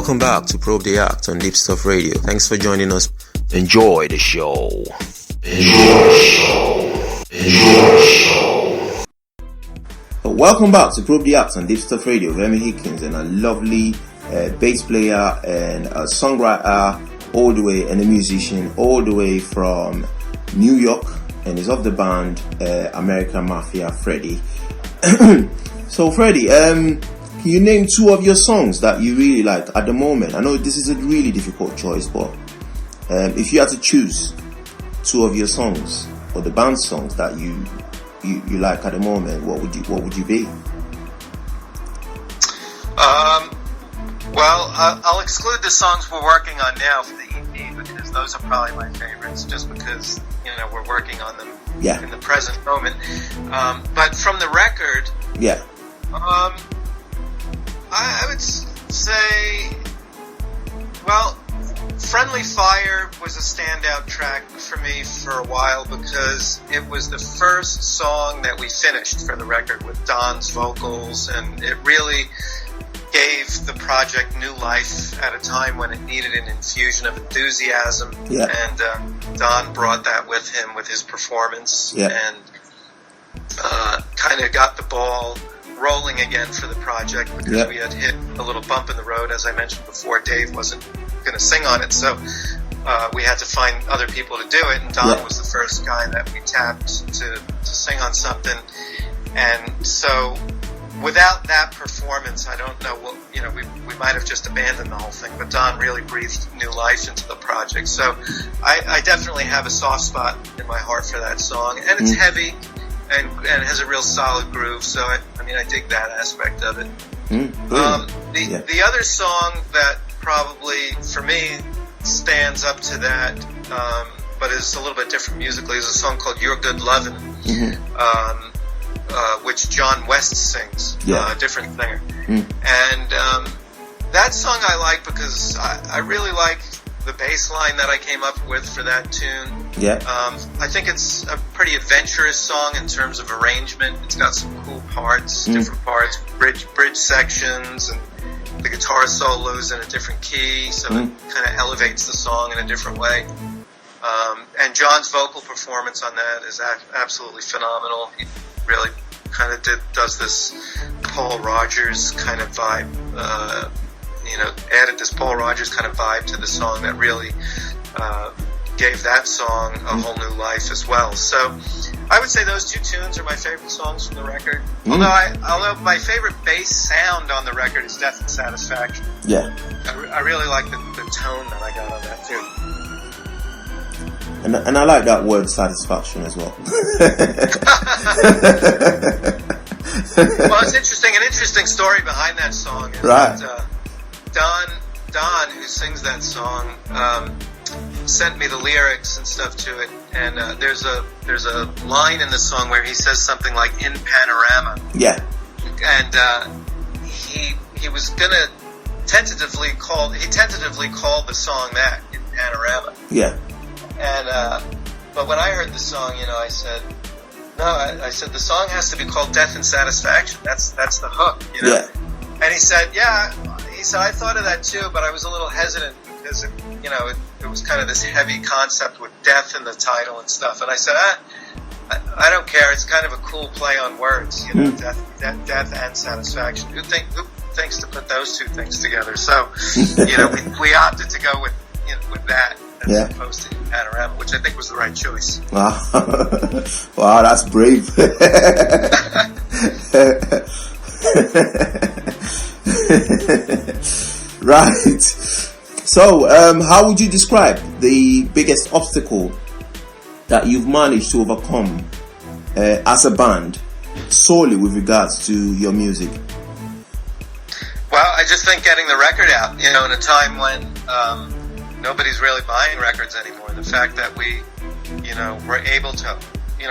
Welcome back to Probe the Act on Deepstuff Radio. Thanks for joining us. Enjoy the show. Welcome back to Probe the Act on Deepstuff Radio with Emmy Hikins and a lovely bass player and a songwriter all the way, and a musician all the way from New York, and is of the band American Mafia, Freddie. So Freddie, can you name two of your songs that you really like at the moment? I know this is a really difficult choice, but if you had to choose two of your songs or the band songs that you like at the moment, what would you be? Well, I'll exclude the songs we're working on now for the EP because those are probably my favorites, just because we're working on them in the present moment. But from the record, I would say, well, Friendly Fire was a standout track for me for a while because it was the first song that we finished for the record with Don's vocals, and it really gave the project new life at a time when it needed an infusion of enthusiasm. And Don brought that with him with his performance, and kind of got the ball rolling again for the project because we had hit a little bump in the road. As I mentioned before, Dave wasn't going to sing on it, so we had to find other people to do it, and Don was the first guy that we tapped to sing on something. And so without that performance, I don't know what, we might have just abandoned the whole thing, but Don really breathed new life into the project. So I definitely have a soft spot in my heart for that song, and it's heavy and has a real solid groove, so I dig that aspect of it. The other song that probably for me stands up to that, but is a little bit different musically, is a song called Your Good Lovin', which John West sings, a different singer. And that song I like because I really like the bass line that I came up with for that tune. I think it's a pretty adventurous song in terms of arrangement. It's got some cool parts, different parts, bridge sections, and the guitar solos in a different key, so it kind of elevates the song in a different way. And John's vocal performance on that is absolutely phenomenal. He really kind of does this Paul Rogers kind of vibe, added this Paul Rogers kind of vibe to the song that really gave that song a whole new life as well. So I would say those two tunes are my favorite songs from the record. Although my favorite bass sound on the record is Death and Satisfaction. I really like the tone that I got on that too. And I like that word satisfaction as well. Well, it's interesting. An interesting story behind that song is that Don, who sings that song, sent me the lyrics and stuff to it, and there's a line in the song where he says something like "in panorama." And he was gonna tentatively called the song that, "In Panorama." And but when I heard the song, I said, no, I said the song has to be called "Death and Satisfaction." That's the hook, And he said, I thought of that too, but I was a little hesitant because it was kind of this heavy concept with death in the title and stuff. And I said, I don't care. It's kind of a cool play on words, death and satisfaction. Who thinks to put those two things together? So, we opted to go with that as opposed to Panorama, which I think was the right choice. Wow, that's brave. Right. So, how would you describe the biggest obstacle that you've managed to overcome as a band, solely with regards to your music? Well, I just think getting the record out, in a time when nobody's really buying records anymore. The fact that we, were able to,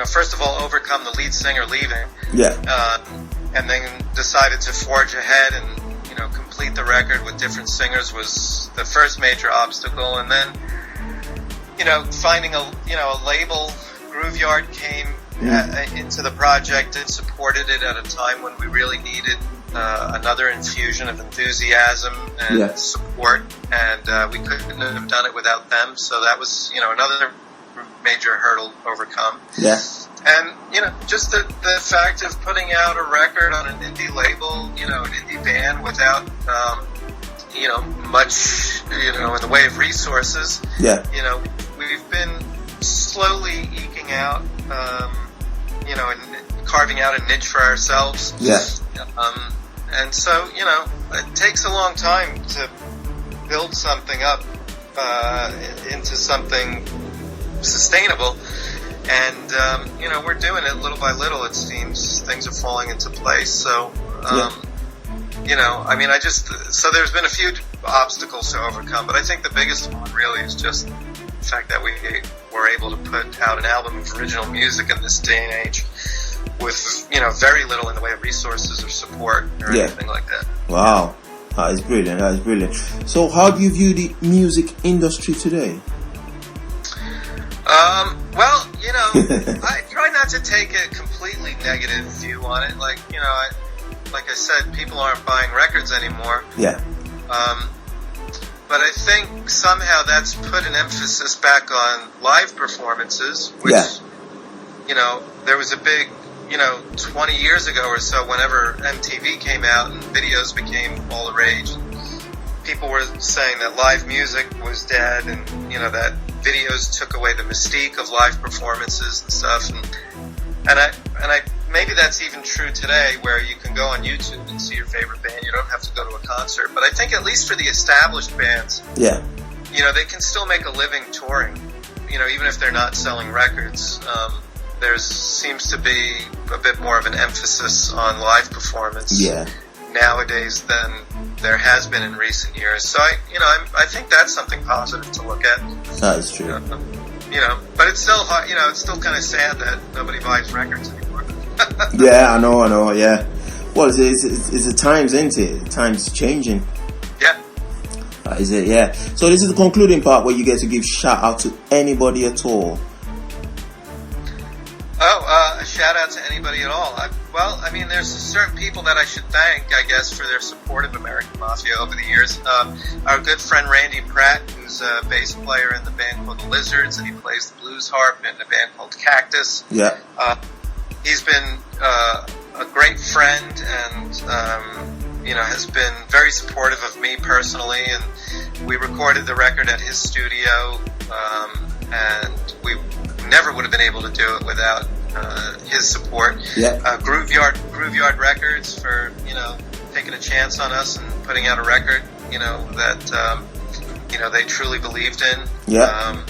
first of all, overcome the lead singer leaving, and then decided to forge ahead and, complete the record with different singers was the first major obstacle. And then, finding a label, Grooveyard came into the project and supported it at a time when we really needed another infusion of enthusiasm and support, and we couldn't have done it without them. So that was, another major hurdle to overcome. Yeah. And, just the fact of putting out a record on an indie label, an indie band without, much, in the way of resources. Yeah. We've been slowly eking out, and carving out a niche for ourselves. Yeah. And so, it takes a long time to build something up, into something sustainable. And, we're doing it little by little, it seems. Things are falling into place. So, so there's been a few obstacles to overcome, but I think the biggest one really is just the fact that we were able to put out an album of original music in this day and age with, very little in the way of resources or support or anything like that. Wow. That is brilliant. So how do you view the music industry today? Well, I try not to take a completely negative view on it. Like I said, people aren't buying records anymore. Yeah. But I think somehow that's put an emphasis back on live performances, which, there was a big, 20 years ago or so, whenever MTV came out and videos became all the rage, people were saying that live music was dead and, that videos took away the mystique of live performances and stuff. And I maybe that's even true today, where you can go on YouTube and see your favorite band. You don't have to go to a concert. But I think at least for the established bands, they can still make a living touring, even if they're not selling records. There seems to be a bit more of an emphasis on live performance nowadays than there has been in recent years. So I think that's something positive to look at. That is true. But it's still hard, it's still kind of sad that nobody buys records anymore. Yeah, I know, yeah. Well, it's the times, isn't it? The times changing. Yeah. That is it, yeah. So this is the concluding part where you get to give shout out to anybody at all. A shout out to anybody at all. There's certain people that I should thank, I guess, for their support of American Mafia over the years. Our good friend Randy Pratt, who's a bass player in the band called The Lizards, and he plays the blues harp in a band called Cactus. Yeah. He's been a great friend and, has been very supportive of me personally. And we recorded the record at his studio, and we never would have been able to do it without his support. Yeah. Grooveyard Records for, taking a chance on us and putting out a record, that, they truly believed in. Yeah.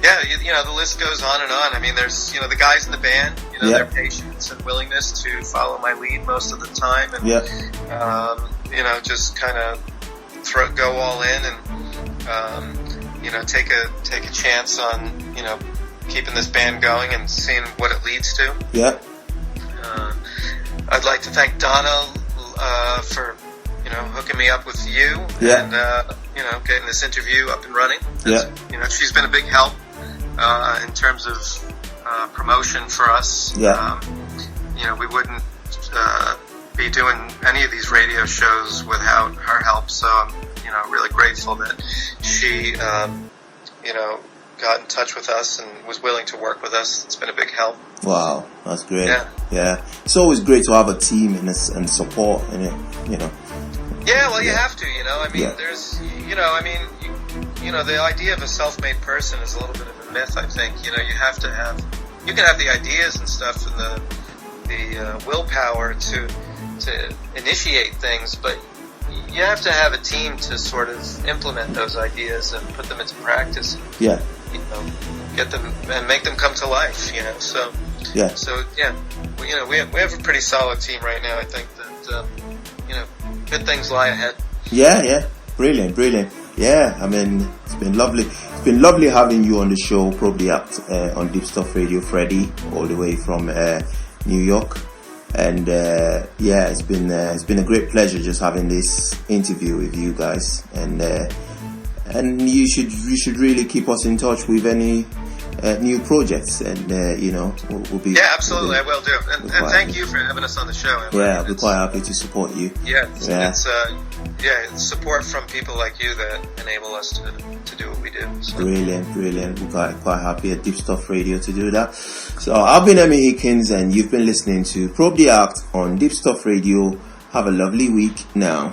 The list goes on and on. There's, the guys in the band, their patience and willingness to follow my lead most of the time, and just kind of go all in and take a chance on keeping this band going and seeing what it leads to. Yeah. I'd like to thank Donna for hooking me up with you and getting this interview up and running. She's been a big help in terms of promotion for us. We wouldn't be doing any of these radio shows without her help, so I'm really grateful that she got in touch with us and was willing to work with us. It's been a big help. Wow, that's great. Yeah. It's always great to have a team and support in it, Yeah, well, you have to, there's, the idea of a self-made person is a little bit of a myth, I think. You can have the ideas and stuff and the willpower to initiate things, but you have to have a team to sort of implement those ideas and put them into practice. Yeah. Get them and make them come to life. So we have a pretty solid team right now. I think that good things lie ahead. Yeah, brilliant. Yeah, it's been lovely. It's been lovely having you on the show, probably on Deepstuff Radio, Freddie, all the way from New York. And it's been a great pleasure just having this interview with you guys. And you should really keep us in touch with any new projects, and we'll be. Yeah, absolutely, I will do. And thank you for having us on the show. Yeah, we're quite happy to support you. It's support from people like you that enable us to do what we do. So. Brilliant. We're quite happy at Deepstuff Radio to do that. So I've been Emmy Hikins, and you've been listening to Probe the Act on Deepstuff Radio. Have a lovely week now.